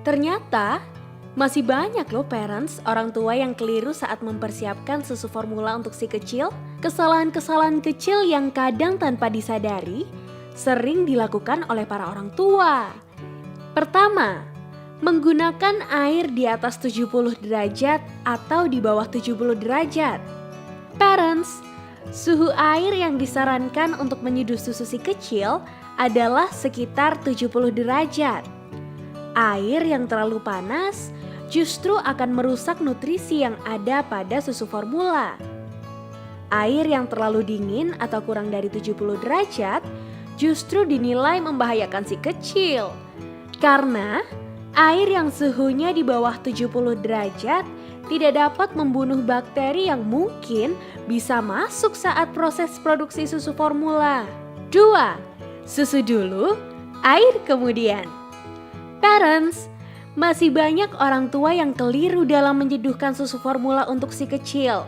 Ternyata masih banyak loh parents, orang tua yang keliru saat mempersiapkan susu formula untuk si kecil. Kesalahan-kesalahan kecil yang kadang tanpa disadari sering dilakukan oleh para orang tua. Pertama, menggunakan air di atas 70 derajat atau di bawah 70 derajat. Parents, suhu air yang disarankan untuk menyeduh susu si kecil adalah sekitar 70 derajat. Air yang terlalu panas justru akan merusak nutrisi yang ada pada susu formula. Air yang terlalu dingin atau kurang dari 70 derajat justru dinilai membahayakan si kecil. Karena air yang suhunya di bawah 70 derajat tidak dapat membunuh bakteri yang mungkin bisa masuk saat proses produksi susu formula. 2. Susu dulu, air kemudian. Parents, masih banyak orang tua yang keliru dalam menyeduhkan susu formula untuk si kecil.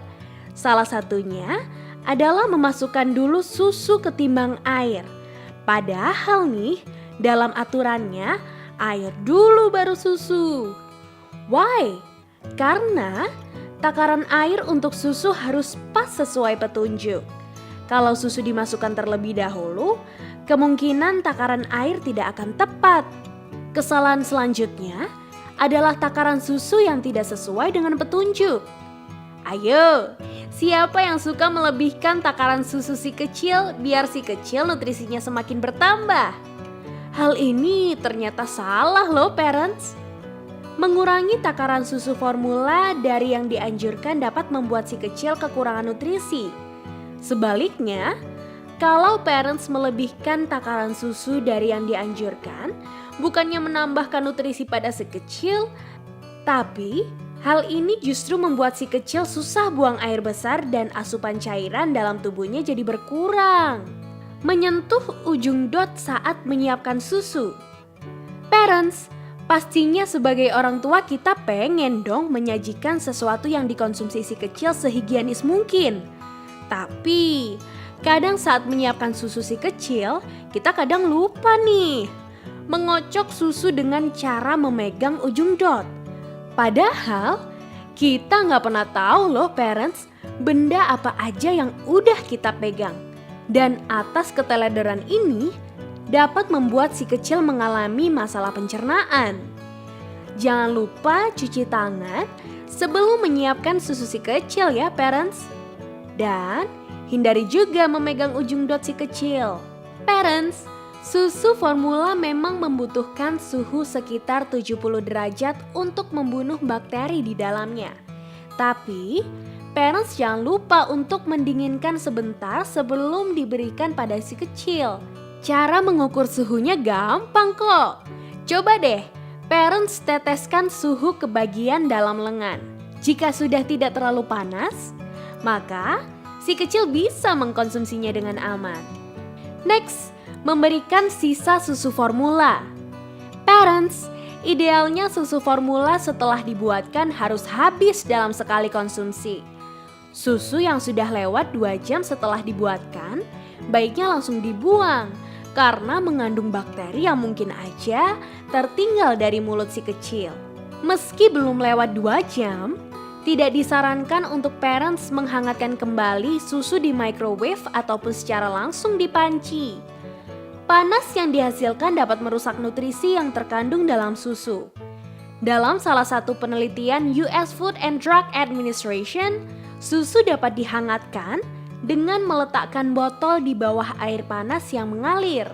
Salah satunya adalah memasukkan dulu susu ketimbang air. Padahal nih, dalam aturannya air dulu baru susu. Why? Karena takaran air untuk susu harus pas sesuai petunjuk. Kalau susu dimasukkan terlebih dahulu, kemungkinan takaran air tidak akan tepat. Kesalahan selanjutnya adalah takaran susu yang tidak sesuai dengan petunjuk. Ayo, siapa yang suka melebihkan takaran susu si kecil biar si kecil nutrisinya semakin bertambah? Hal ini ternyata salah loh parents. Mengurangi takaran susu formula dari yang dianjurkan dapat membuat si kecil kekurangan nutrisi. Sebaliknya, kalau parents melebihkan takaran susu dari yang dianjurkan, bukannya menambahkan nutrisi pada si kecil, tapi hal ini justru membuat si kecil susah buang air besar dan asupan cairan dalam tubuhnya jadi berkurang. Menyentuh ujung dot saat menyiapkan susu. Parents, pastinya sebagai orang tua kita pengen dong menyajikan sesuatu yang dikonsumsi si kecil sehigienis mungkin. Tapi kadang saat menyiapkan susu si kecil, kita kadang lupa nih mengocok susu dengan cara memegang ujung dot. Padahal kita nggak pernah tahu loh parents, benda apa aja yang udah kita pegang. Dan atas keteledoran ini dapat membuat si kecil mengalami masalah pencernaan. Jangan lupa cuci tangan sebelum menyiapkan susu si kecil ya parents. Dan hindari juga memegang ujung dot si kecil. Parents, susu formula memang membutuhkan suhu sekitar 70 derajat untuk membunuh bakteri di dalamnya. Tapi, parents jangan lupa untuk mendinginkan sebentar sebelum diberikan pada si kecil. Cara mengukur suhunya gampang kok. Coba deh, parents teteskan suhu ke bagian dalam lengan. Jika sudah tidak terlalu panas, maka si kecil bisa mengkonsumsinya dengan aman. Next, memberikan sisa susu formula. Parents, idealnya susu formula setelah dibuatkan harus habis dalam sekali konsumsi. Susu yang sudah lewat 2 jam setelah dibuatkan, baiknya langsung dibuang karena mengandung bakteri yang mungkin aja tertinggal dari mulut si kecil. Meski belum lewat 2 jam, tidak disarankan untuk parents menghangatkan kembali susu di microwave ataupun secara langsung di panci. Panas yang dihasilkan dapat merusak nutrisi yang terkandung dalam susu. Dalam salah satu penelitian US Food and Drug Administration, susu dapat dihangatkan dengan meletakkan botol di bawah air panas yang mengalir.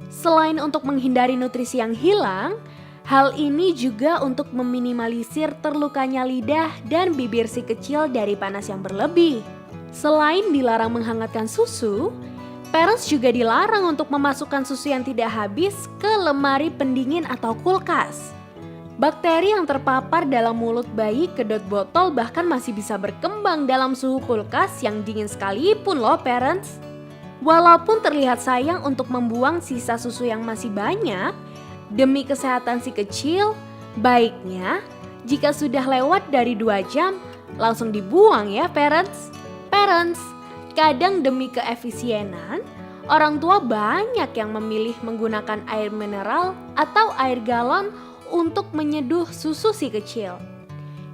Selain untuk menghindari nutrisi yang hilang, hal ini juga untuk meminimalisir terlukanya lidah dan bibir si kecil dari panas yang berlebih. Selain dilarang menghangatkan susu, parents juga dilarang untuk memasukkan susu yang tidak habis ke lemari pendingin atau kulkas. Bakteri yang terpapar dalam mulut bayi kedot botol bahkan masih bisa berkembang dalam suhu kulkas yang dingin sekalipun loh parents. Walaupun terlihat sayang untuk membuang sisa susu yang masih banyak, demi kesehatan si kecil, baiknya jika sudah lewat dari 2 jam, langsung dibuang ya parents. Parents, kadang demi keefisienan, orang tua banyak yang memilih menggunakan air mineral atau air galon untuk menyeduh susu si kecil.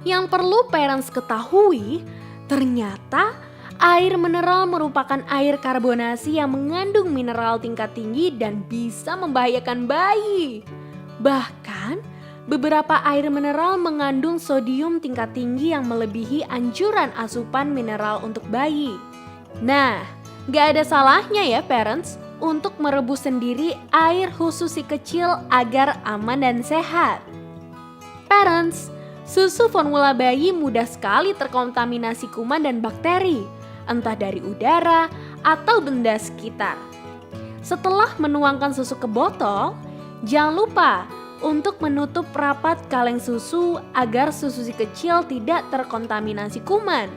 Yang perlu parents ketahui, ternyata air mineral merupakan air karbonasi yang mengandung mineral tingkat tinggi dan bisa membahayakan bayi. Bahkan, beberapa air mineral mengandung sodium tingkat tinggi yang melebihi anjuran asupan mineral untuk bayi. Nah, gak ada salahnya ya parents untuk merebus sendiri air khusus si kecil agar aman dan sehat. Parents, susu formula bayi mudah sekali terkontaminasi kuman dan bakteri, entah dari udara atau benda sekitar. Setelah menuangkan susu ke botol, jangan lupa untuk menutup rapat kaleng susu agar susu si kecil tidak terkontaminasi kuman.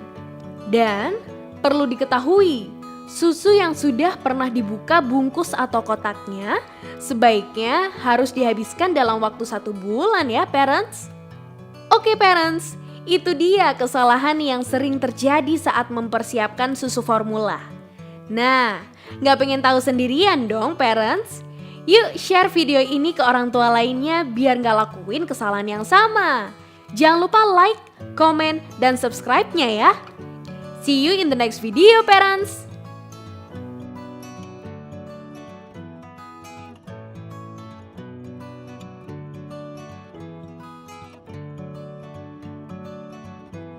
Dan perlu diketahui, susu yang sudah pernah dibuka bungkus atau kotaknya sebaiknya harus dihabiskan dalam waktu 1 bulan ya parents. Oke parents, itu dia kesalahan yang sering terjadi saat mempersiapkan susu formula. Nah, gak pengen tahu sendirian dong parents? Yuk share video ini ke orang tua lainnya biar gak lakuin kesalahan yang sama. Jangan lupa like, komen, dan subscribe-nya ya. See you in the next video parents.